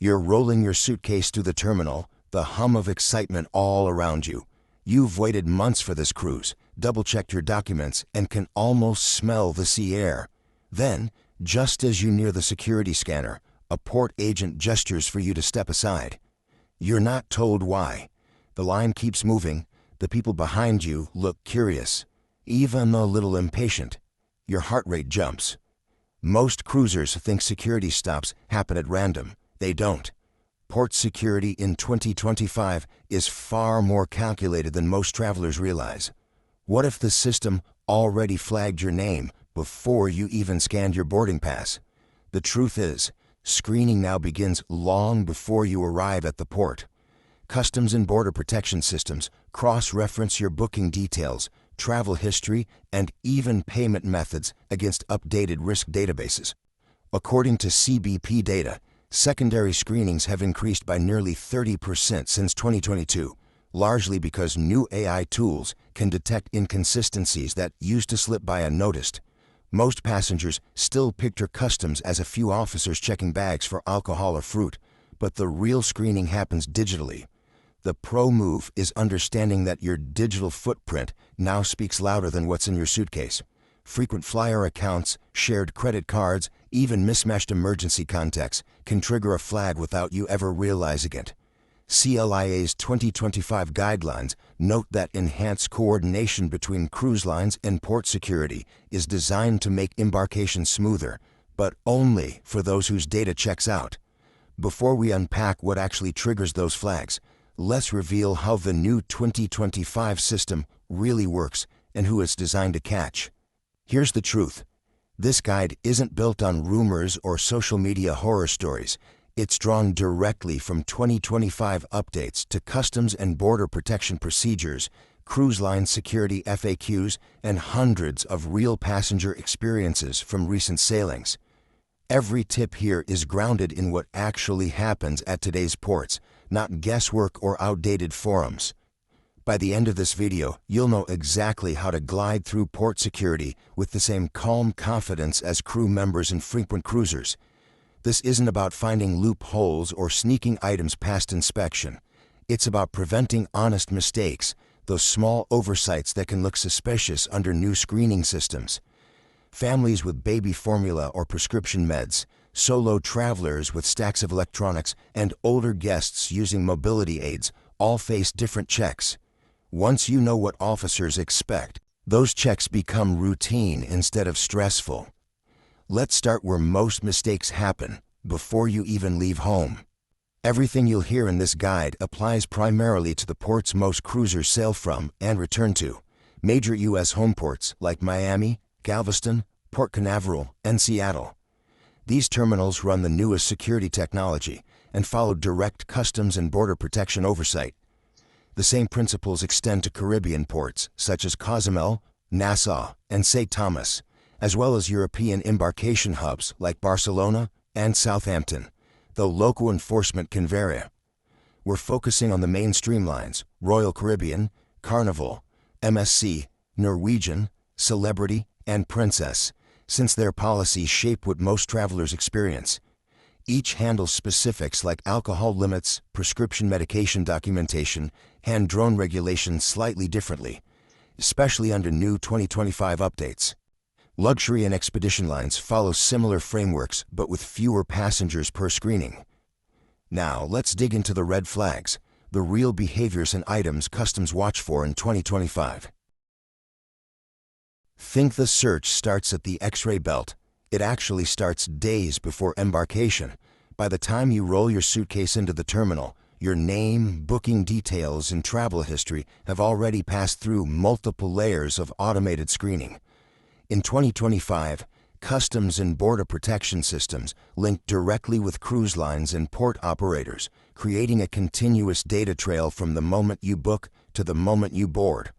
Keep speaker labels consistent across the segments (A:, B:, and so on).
A: You're rolling your suitcase through the terminal, the hum of excitement all around you. You've waited months for this cruise, double-checked your documents, and can almost smell the sea air. Then, just as you near the security scanner, a port agent gestures for you to step aside. You're not told why. The line keeps moving. The people behind you look curious, even a little impatient. Your heart rate jumps. Most cruisers think security stops happen at random. They don't. Port security in 2025 is far more calculated than most travelers realize. What if the system already flagged your name before you even scanned your boarding pass? The truth is, screening now begins long before you arrive at the port. Customs and Border Protection systems cross-reference your booking details, travel history, and even payment methods against updated risk databases. According to CBP data, secondary screenings have increased by nearly 30% since 2022, largely because new AI tools can detect inconsistencies that used to slip by unnoticed. Most passengers still picture customs as a few officers checking bags for alcohol or fruit, but the real screening happens digitally. The pro move is understanding that your digital footprint now speaks louder than what's in your suitcase. Frequent flyer accounts, shared credit cards, even mismatched emergency contacts can trigger a flag without you ever realizing it. CLIA's 2025 guidelines note that enhanced coordination between cruise lines and port security is designed to make embarkation smoother, but only for those whose data checks out. Before we unpack what actually triggers those flags, let's reveal how the new 2025 system really works and who it's designed to catch. Here's the truth. This guide isn't built on rumors or social media horror stories. It's drawn directly from 2025 updates to Customs and Border Protection procedures, cruise line security FAQs, and hundreds of real passenger experiences from recent sailings. Every tip here is grounded in what actually happens at today's ports, not guesswork or outdated forums. By the end of this video, you'll know exactly how to glide through port security with the same calm confidence as crew members and frequent cruisers. This isn't about finding loopholes or sneaking items past inspection. It's about preventing honest mistakes, those small oversights that can look suspicious under new screening systems. Families with baby formula or prescription meds, solo travelers with stacks of electronics, and older guests using mobility aids all face different checks. Once you know what officers expect, those checks become routine instead of stressful. Let's start where most mistakes happen, before you even leave home. Everything you'll hear in this guide applies primarily to the ports most cruisers sail from and return to. Major U.S. home ports like Miami, Galveston, Port Canaveral, and Seattle. These terminals run the newest security technology and follow direct Customs and Border Protection oversight. The same principles extend to Caribbean ports such as Cozumel, Nassau, and St. Thomas, as well as European embarkation hubs like Barcelona and Southampton, though local enforcement can vary. We're focusing on the mainstream lines: Royal Caribbean, Carnival, MSC, Norwegian, Celebrity, and Princess, since their policies shape what most travelers experience. Each handles specifics like alcohol limits, prescription medication documentation, and drone regulations slightly differently, especially under new 2025 updates. Luxury and expedition lines follow similar frameworks but with fewer passengers per screening. Now let's dig into the red flags, the real behaviors and items customs watch for in 2025. Think the search starts at the X-ray belt. It actually starts days before embarkation. By the time you roll your suitcase into the terminal, your name, booking details, and travel history have already passed through multiple layers of automated screening. In 2025, Customs and Border Protection systems link directly with cruise lines and port operators, creating a continuous data trail from the moment you book to the moment you board.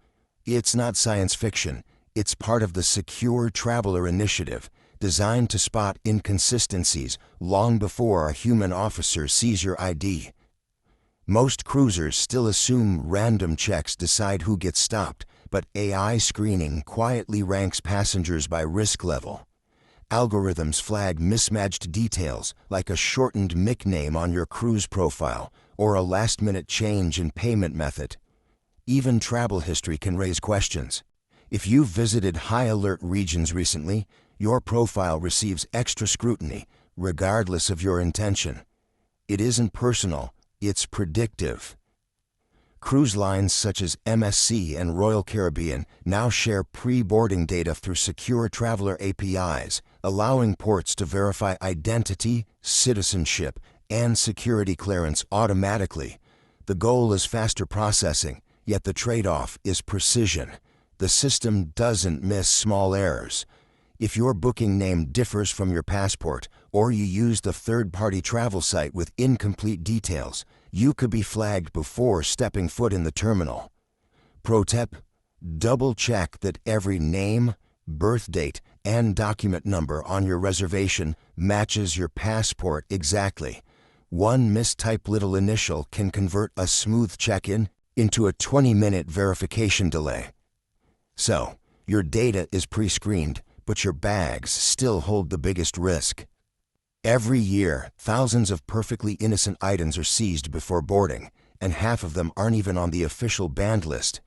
A: It's not science fiction. It's part of the Secure Traveler Initiative, designed to spot inconsistencies long before a human officer sees your ID. Most cruisers still assume random checks decide who gets stopped, but AI screening quietly ranks passengers by risk level. Algorithms flag mismatched details like a shortened nickname on your cruise profile or a last-minute change in payment method. Even travel history can raise questions. If you've visited high-alert regions recently, your profile receives extra scrutiny, regardless of your intention. It isn't personal, it's predictive. Cruise lines such as MSC and Royal Caribbean now share pre-boarding data through secure traveler APIs, allowing ports to verify identity, citizenship, and security clearance automatically. The goal is faster processing, yet the trade-off is precision. The system doesn't miss small errors. If your booking name differs from your passport, or you used a third-party travel site with incomplete details, you could be flagged before stepping foot in the terminal. Pro tip: double-check that every name, birth date, and document number on your reservation matches your passport exactly. One mistyped little initial can convert a smooth check-in into a 20-minute verification delay. So, your data is pre-screened, but your bags still hold the biggest risk. Every year, thousands of perfectly innocent items are seized before boarding, and half of them aren't even on the official banned list.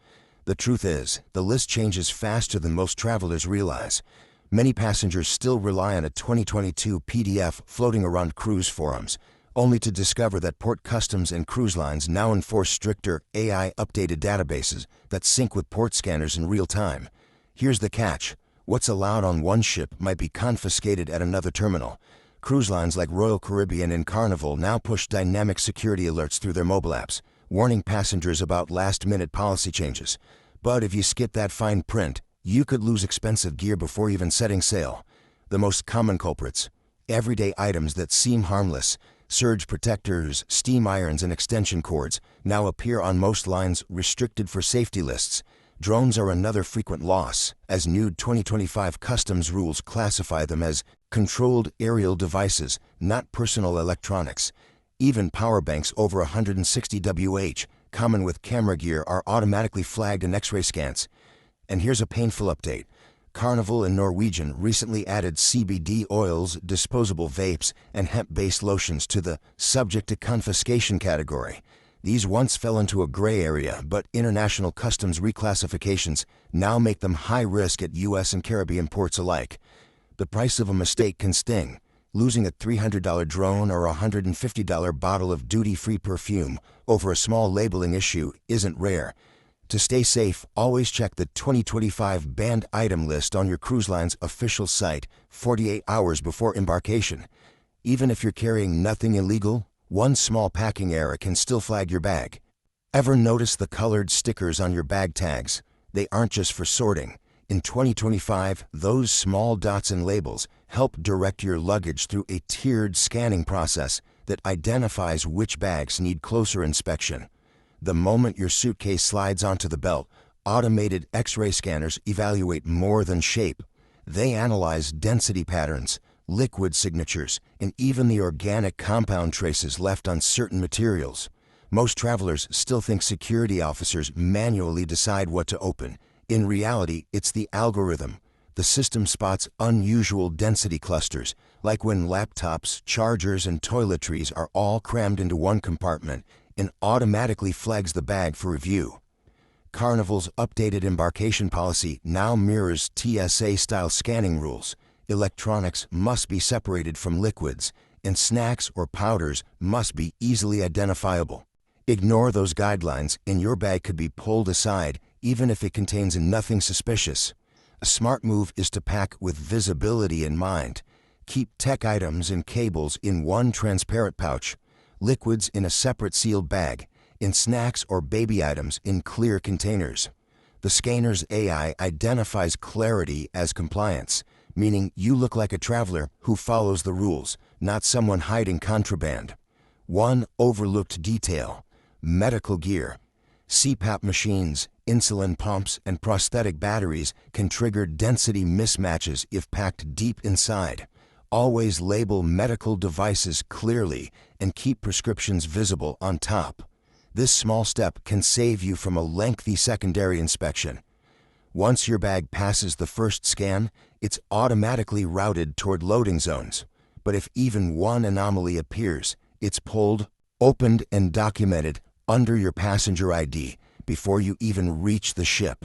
A: The truth is, the list changes faster than most travelers realize. Many passengers still rely on a 2022 PDF floating around cruise forums, only to discover that port customs and cruise lines now enforce stricter AI-updated databases that sync with port scanners in real time. Here's the catch: what's allowed on one ship might be confiscated at another terminal. Cruise lines like Royal Caribbean and Carnival now push dynamic security alerts through their mobile apps, warning passengers about last-minute policy changes. But if you skip that fine print, you could lose expensive gear before even setting sail. The most common culprits: everyday items that seem harmless, surge protectors, steam irons, and extension cords, now appear on most lines restricted for safety lists. Drones are another frequent loss, as new 2025 customs rules classify them as controlled aerial devices, not personal electronics. Even power banks over 160 Wh, common with camera gear, are automatically flagged in X-ray scans. And here's a painful update: Carnival and Norwegian recently added CBD oils, disposable vapes, and hemp-based lotions to the subject to confiscation category. These once fell into a gray area, but international customs reclassifications now make them high risk at U.S. and Caribbean ports alike. The price of a mistake can sting. Losing a $300 drone or a $150 bottle of duty-free perfume over a small labeling issue isn't rare. To stay safe, always check the 2025 banned item list on your cruise line's official site 48 hours before embarkation. Even if you're carrying nothing illegal, one small packing error can still flag your bag. Ever notice the colored stickers on your bag tags? They aren't just for sorting. In 2025, those small dots and labels help direct your luggage through a tiered scanning process that identifies which bags need closer inspection. The moment your suitcase slides onto the belt, automated X-ray scanners evaluate more than shape. They analyze density patterns, liquid signatures, and even the organic compound traces left on certain materials. Most travelers still think security officers manually decide what to open. In reality, it's the algorithm. The system spots unusual density clusters, like when laptops, chargers, and toiletries are all crammed into one compartment, and automatically flags the bag for review. Carnival's updated embarkation policy now mirrors TSA-style scanning rules. Electronics must be separated from liquids, and snacks or powders must be easily identifiable. Ignore those guidelines and your bag could be pulled aside, even if it contains nothing suspicious. A smart move is to pack with visibility in mind. Keep tech items and cables in one transparent pouch, liquids in a separate sealed bag, and snacks or baby items in clear containers. The scanner's AI identifies clarity as compliance, meaning you look like a traveler who follows the rules, not someone hiding contraband. One overlooked detail: medical gear. CPAP machines, insulin pumps, and prosthetic batteries can trigger density mismatches if packed deep inside. Always label medical devices clearly and keep prescriptions visible on top. This small step can save you from a lengthy secondary inspection. Once your bag passes the first scan, It's automatically routed toward loading zones. But if even one anomaly appears, it's pulled, opened, and documented under your passenger ID before you even reach the ship.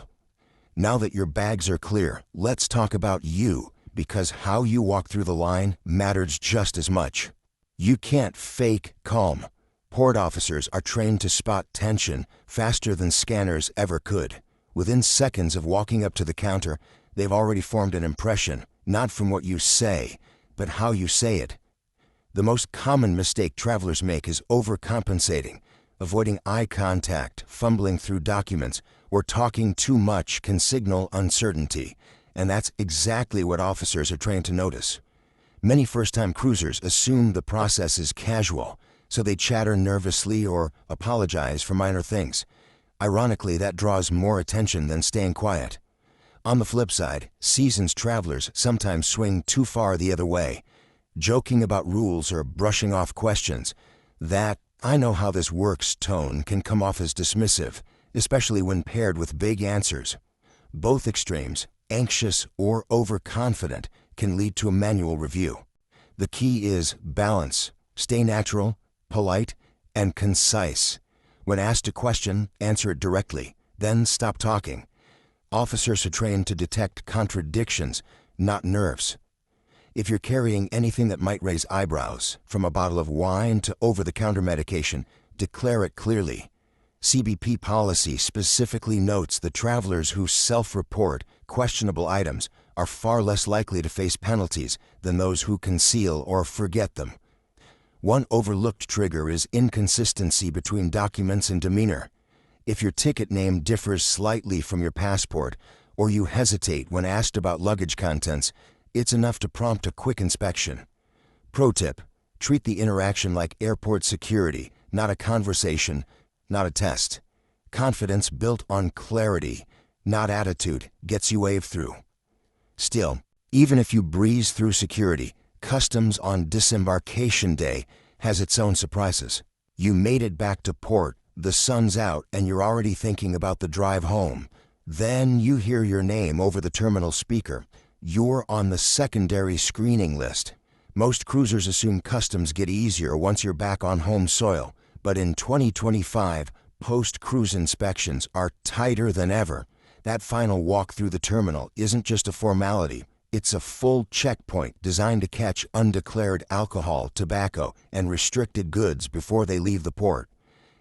A: Now that your bags are clear, let's talk about you, because how you walk through the line matters just as much. You can't fake calm. Port officers are trained to spot tension faster than scanners ever could. Within seconds of walking up to the counter, they've already formed an impression, not from what you say, but how you say it. The most common mistake travelers make is overcompensating. Avoiding eye contact, fumbling through documents, or talking too much can signal uncertainty, and that's exactly what officers are trained to notice. Many first-time cruisers assume the process is casual, so they chatter nervously or apologize for minor things. Ironically, that draws more attention than staying quiet. On the flip side, seasoned travelers sometimes swing too far the other way, joking about rules or brushing off questions. That "I know how this works" tone can come off as dismissive, especially when paired with big answers. Both extremes, anxious or overconfident, can lead to a manual review. The key is balance. Stay natural, polite, and concise. When asked a question, answer it directly, then stop talking. Officers are trained to detect contradictions, not nerves. If you're carrying anything that might raise eyebrows, from a bottle of wine to over-the-counter medication, declare it clearly. CBP policy specifically notes that travelers who self-report questionable items are far less likely to face penalties than those who conceal or forget them. One overlooked trigger is inconsistency between documents and demeanor. If your ticket name differs slightly from your passport, or you hesitate when asked about luggage contents, it's enough to prompt a quick inspection. Pro tip: treat the interaction like airport security, not a conversation, not a test. Confidence built on clarity, not attitude, gets you waved through. Still, even if you breeze through security, customs on disembarkation day has its own surprises. You made it back to port, the sun's out, and you're already thinking about the drive home. Then you hear your name over the terminal speaker. You're on the secondary screening list. Most cruisers assume customs get easier once you're back on home soil, but in 2025, post-cruise inspections are tighter than ever. That final walk through the terminal isn't just a formality. It's a full checkpoint designed to catch undeclared alcohol, tobacco, and restricted goods before they leave the port.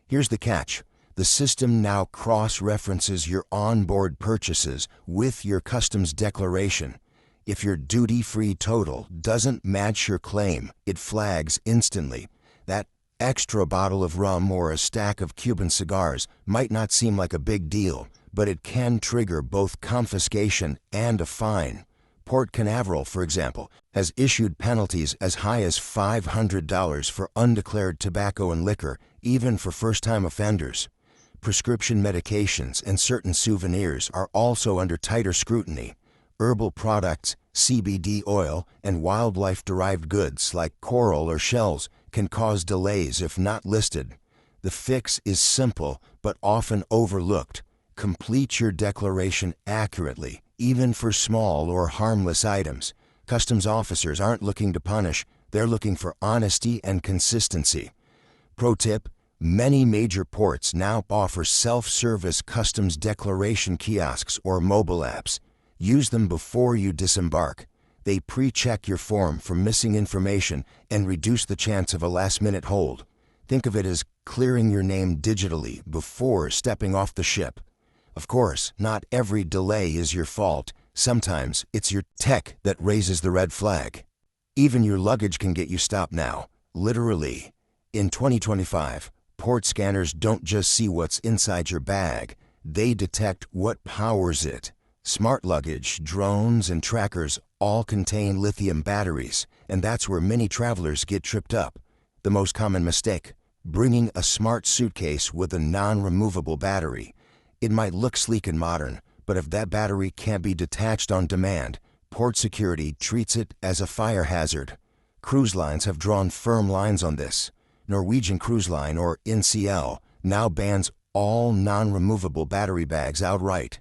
A: Here's the catch. The system now cross-references your onboard purchases with your customs declaration. If your duty-free total doesn't match your claim, it flags instantly. That extra bottle of rum or a stack of Cuban cigars might not seem like a big deal, but it can trigger both confiscation and a fine. Port Canaveral, for example, has issued penalties as high as $500 for undeclared tobacco and liquor, even for first-time offenders. Prescription medications and certain souvenirs are also under tighter scrutiny. Herbal products, CBD oil, and wildlife-derived goods like coral or shells can cause delays if not listed. The fix is simple but often overlooked. Complete your declaration accurately, even for small or harmless items. Customs officers aren't looking to punish, they're looking for honesty and consistency. Pro tip: many major ports now offer self-service customs declaration kiosks or mobile apps. Use them before you disembark. They pre-check your form for missing information and reduce the chance of a last-minute hold. Think of it as clearing your name digitally before stepping off the ship. Of course, not every delay is your fault. Sometimes it's your tech that raises the red flag. Even your luggage can get you stopped now, literally. In 2025, port scanners don't just see what's inside your bag, they detect what powers it. Smart luggage, drones, and trackers all contain lithium batteries, and that's where many travelers get tripped up. The most common mistake: bringing a smart suitcase with a non-removable battery. It might look sleek and modern, but if that battery can't be detached on demand, port security treats it as a fire hazard. Cruise lines have drawn firm lines on this. Norwegian Cruise Line, or NCL, now bans all non-removable battery bags outright.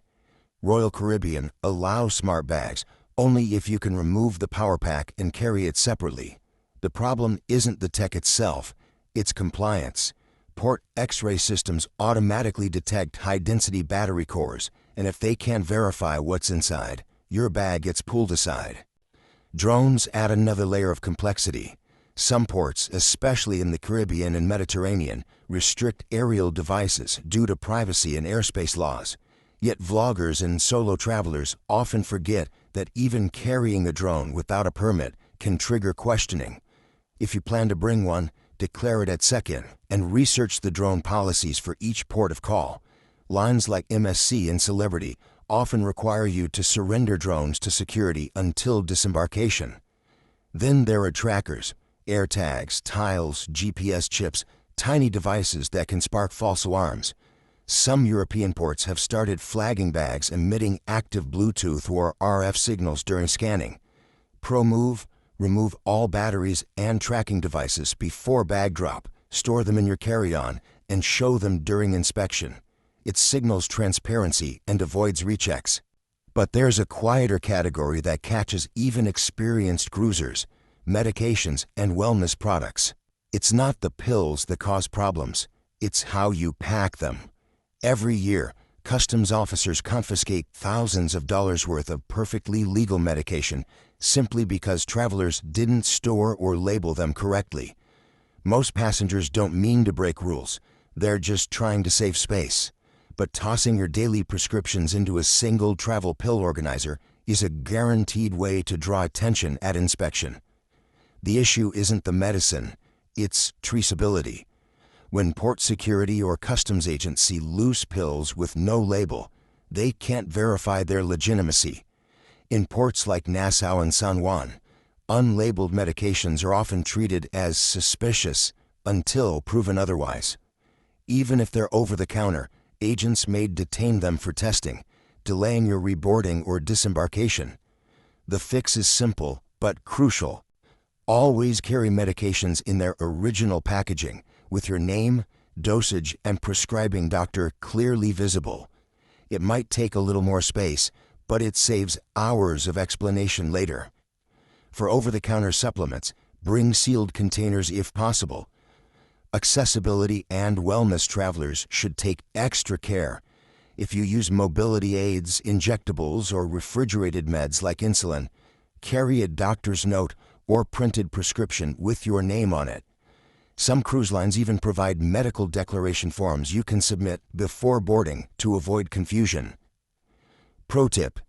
A: Royal Caribbean allows smart bags, only if you can remove the power pack and carry it separately. The problem isn't the tech itself, it's compliance. Port X-ray systems automatically detect high-density battery cores, and if they can't verify what's inside, your bag gets pulled aside. Drones add another layer of complexity. Some ports, especially in the Caribbean and Mediterranean, restrict aerial devices due to privacy and airspace laws. Yet vloggers and solo travelers often forget that even carrying a drone without a permit can trigger questioning. If you plan to bring one, declare it at check-in and research the drone policies for each port of call. Lines like MSC and Celebrity often require you to surrender drones to security until disembarkation. Then there are trackers, AirTags, tiles, GPS chips, tiny devices that can spark false alarms. Some European ports have started flagging bags emitting active Bluetooth or RF signals during scanning. Pro move: remove all batteries and tracking devices before bag drop, store them in your carry-on, and show them during inspection. It signals transparency and avoids rechecks. But there's a quieter category that catches even experienced cruisers: medications and wellness products. It's not the pills that cause problems, it's how you pack them. Every year, customs officers confiscate thousands of dollars worth of perfectly legal medication simply because travelers didn't store or label them correctly. Most passengers don't mean to break rules, they're just trying to save space. But tossing your daily prescriptions into a single travel pill organizer is a guaranteed way to draw attention at inspection. The issue isn't the medicine, it's traceability. When port security or customs agents see loose pills with no label, they can't verify their legitimacy. In ports like Nassau and San Juan, unlabeled medications are often treated as suspicious until proven otherwise. Even if they're over-the-counter, agents may detain them for testing, delaying your reboarding or disembarkation. The fix is simple but crucial. Always carry medications in their original packaging, with your name, dosage, and prescribing doctor clearly visible. It might take a little more space, but it saves hours of explanation later. For over-the-counter supplements, bring sealed containers if possible. Accessibility and wellness travelers should take extra care. If you use mobility aids, injectables, or refrigerated meds like insulin, carry a doctor's note or printed prescription with your name on it. Some cruise lines even provide medical declaration forms you can submit before boarding to avoid confusion. Pro tip: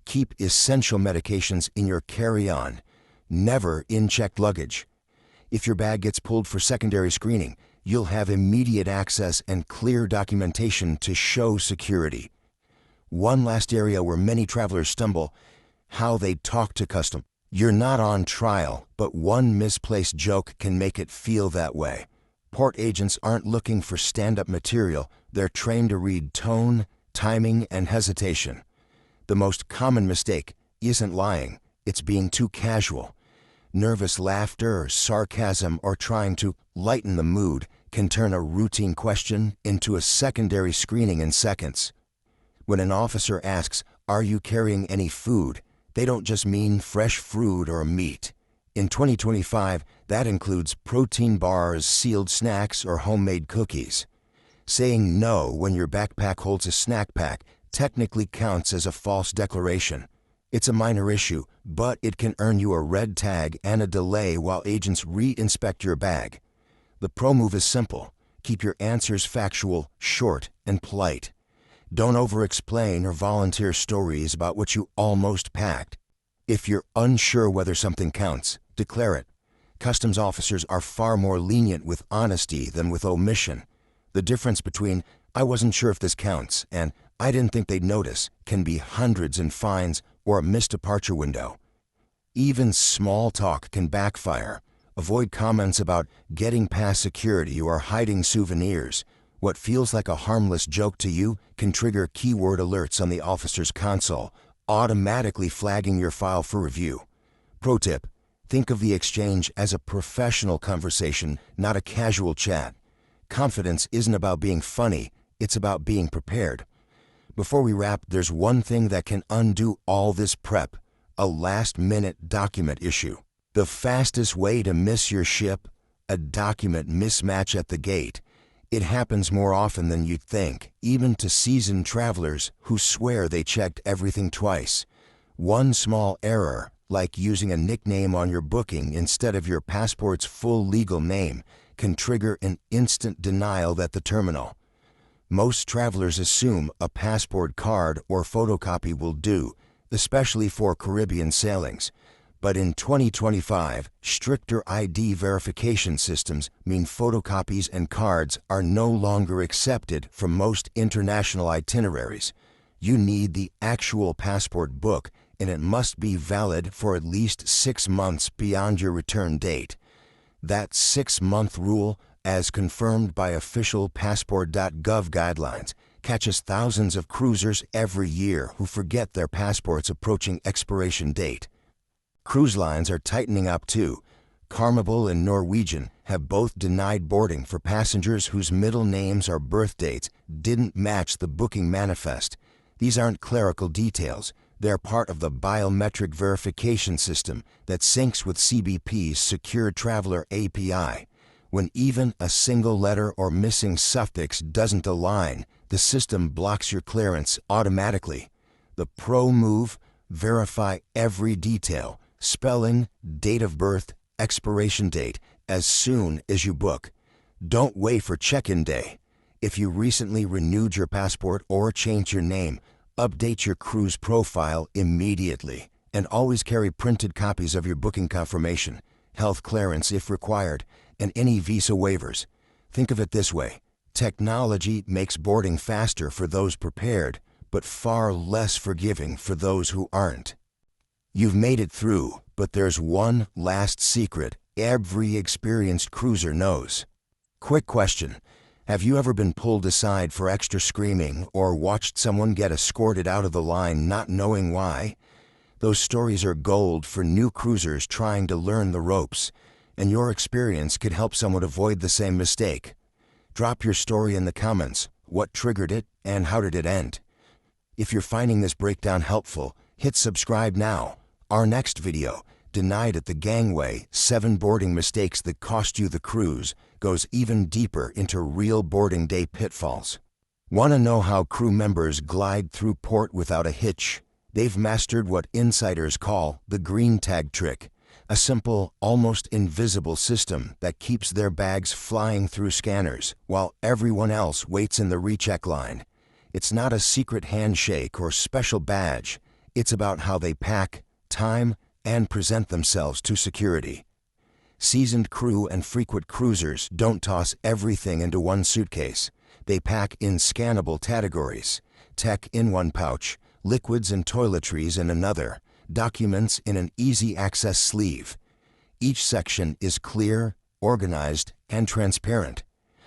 A: keep essential medications in your carry-on, never in checked luggage. If your bag gets pulled for secondary screening, you'll have immediate access and clear documentation to show security. One last area where many travelers stumble: how they talk to customs. You're not on trial, but one misplaced joke can make it feel that way. Port agents aren't looking for stand-up material, they're trained to read tone, timing, and hesitation. The most common mistake isn't lying, it's being too casual. Nervous laughter or sarcasm or trying to lighten the mood can turn a routine question into a secondary screening in seconds. When an officer asks, "Are you carrying any food?" they don't just mean fresh fruit or meat. In 2025, that includes protein bars, sealed snacks, or homemade cookies. Saying no when your backpack holds a snack pack technically counts as a false declaration. It's a minor issue, but it can earn you a red tag and a delay while agents re-inspect your bag. The pro move is simple: keep your answers factual, short, and polite. Don't over-explain or volunteer stories about what you almost packed. If you're unsure whether something counts, declare it. Customs officers are far more lenient with honesty than with omission. The difference between "I wasn't sure if this counts" and "I didn't think they'd notice" can be hundreds in fines or a missed departure window. Even small talk can backfire. Avoid comments about getting past security or hiding souvenirs. What feels like a harmless joke to you can trigger keyword alerts on the officer's console, automatically flagging your file for review. Pro tip: think of the exchange as a professional conversation, not a casual chat. Confidence isn't about being funny, it's about being prepared. Before we wrap, there's one thing that can undo all this prep: a last-minute document issue. The fastest way to miss your ship? A document mismatch at the gate. It happens more often than you'd think, even to seasoned travelers who swear they checked everything twice. One small error, like using a nickname on your booking instead of your passport's full legal name, can trigger an instant denial at the terminal. Most travelers assume a passport card or photocopy will do, especially for Caribbean sailings. But in 2025, stricter ID verification systems mean photocopies and cards are no longer accepted for most international itineraries. You need the actual passport book, and it must be valid for at least 6 months beyond your return date. That 6-month rule, as confirmed by official passport.gov guidelines, catches thousands of cruisers every year who forget their passport's approaching expiration date. Cruise lines are tightening up too. Carnival and Norwegian have both denied boarding for passengers whose middle names or birth dates didn't match the booking manifest. These aren't clerical details. They're part of the biometric verification system that syncs with CBP's Secure Traveler API. When even a single letter or missing suffix doesn't align, the system blocks your clearance automatically. The pro move: verify every detail, spelling, date of birth, expiration date, as soon as you book. Don't wait for check-in day. If you recently renewed your passport or changed your name, update your cruise profile immediately. And always carry printed copies of your booking confirmation, health clearance if required, and any visa waivers. Think of it this way: technology makes boarding faster for those prepared, but far less forgiving for those who aren't. You've made it through, but there's one last secret every experienced cruiser knows. Quick question: have you ever been pulled aside for extra screaming or watched someone get escorted out of the line not knowing why? Those stories are gold for new cruisers trying to learn the ropes, and your experience could help someone avoid the same mistake. Drop your story in the comments. What triggered it, and how did it end? If you're finding this breakdown helpful, hit subscribe now. Our next video, Denied at the Gangway: 7 Boarding Mistakes That Cost You the Cruise, goes even deeper into real boarding day pitfalls. Want to know how crew members glide through port without a hitch? They've mastered what insiders call the green tag trick, a simple, almost invisible system that keeps their bags flying through scanners while everyone else waits in the recheck line. It's not a secret handshake or special badge. It's about how they pack, time, and present themselves to security. Seasoned crew and frequent cruisers don't toss everything into one suitcase. They pack in scannable categories: tech in one pouch, liquids and toiletries in another, documents in an easy-access sleeve. Each section is clear, organized, and transparent.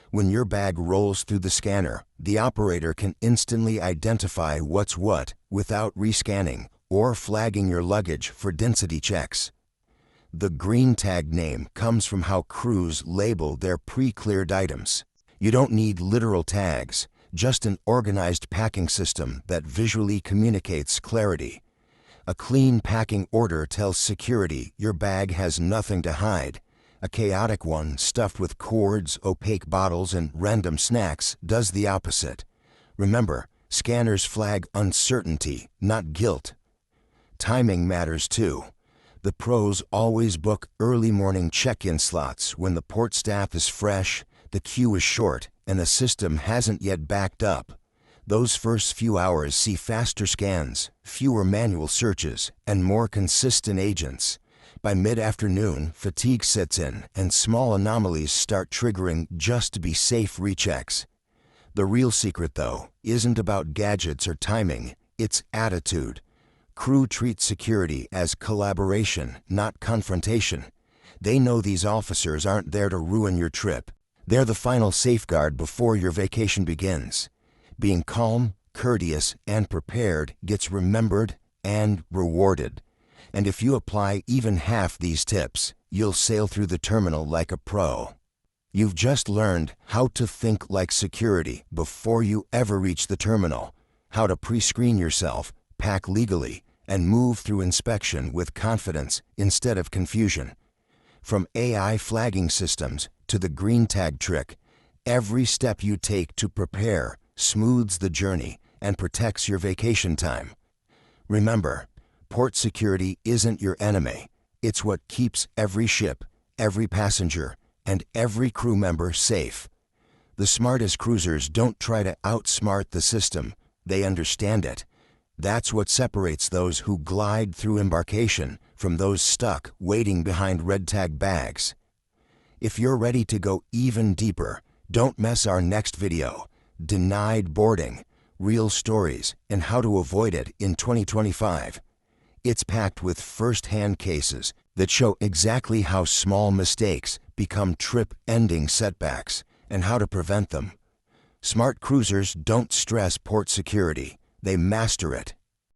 A: When your bag rolls through the scanner, the operator can instantly identify what's what without rescanning or flagging your luggage for density checks. The green tag name comes from how crews label their pre-cleared items. You don't need literal tags, just an organized packing system that visually communicates clarity. A clean packing order tells security your bag has nothing to hide. A chaotic one stuffed with cords, opaque bottles, and random snacks does the opposite. Remember, scanners flag uncertainty, not guilt. Timing matters too. The pros always book early morning check-in slots when the port staff is fresh, the queue is short, and the system hasn't yet backed up. Those first few hours see faster scans, fewer manual searches, and more consistent agents. By mid-afternoon, fatigue sets in, and small anomalies start triggering just-to-be-safe rechecks. The real secret, though, isn't about gadgets or timing, it's attitude. Crew treat security as collaboration, not confrontation. They know these officers aren't there to ruin your trip. They're the final safeguard before your vacation begins. Being calm, courteous, and prepared gets remembered and rewarded. And if you apply even half these tips, you'll sail through the terminal like a pro. You've just learned how to think like security before you ever reach the terminal, how to pre-screen yourself, pack legally, and move through inspection with confidence instead of confusion. From AI flagging systems to the green tag trick, every step you take to prepare smooths the journey and protects your vacation time. Remember, port security isn't your enemy. It's what keeps every ship, every passenger, and every crew member safe. The smartest cruisers don't try to outsmart the system, they understand it. That's what separates those who glide through embarkation from those stuck waiting behind red tag bags. If you're ready to go even deeper, don't miss our next video, Denied Boarding, Real Stories and How to Avoid It in 2025. It's packed with first-hand cases that show exactly how small mistakes become trip-ending setbacks and how to prevent them. Smart cruisers don't stress port security, they master it.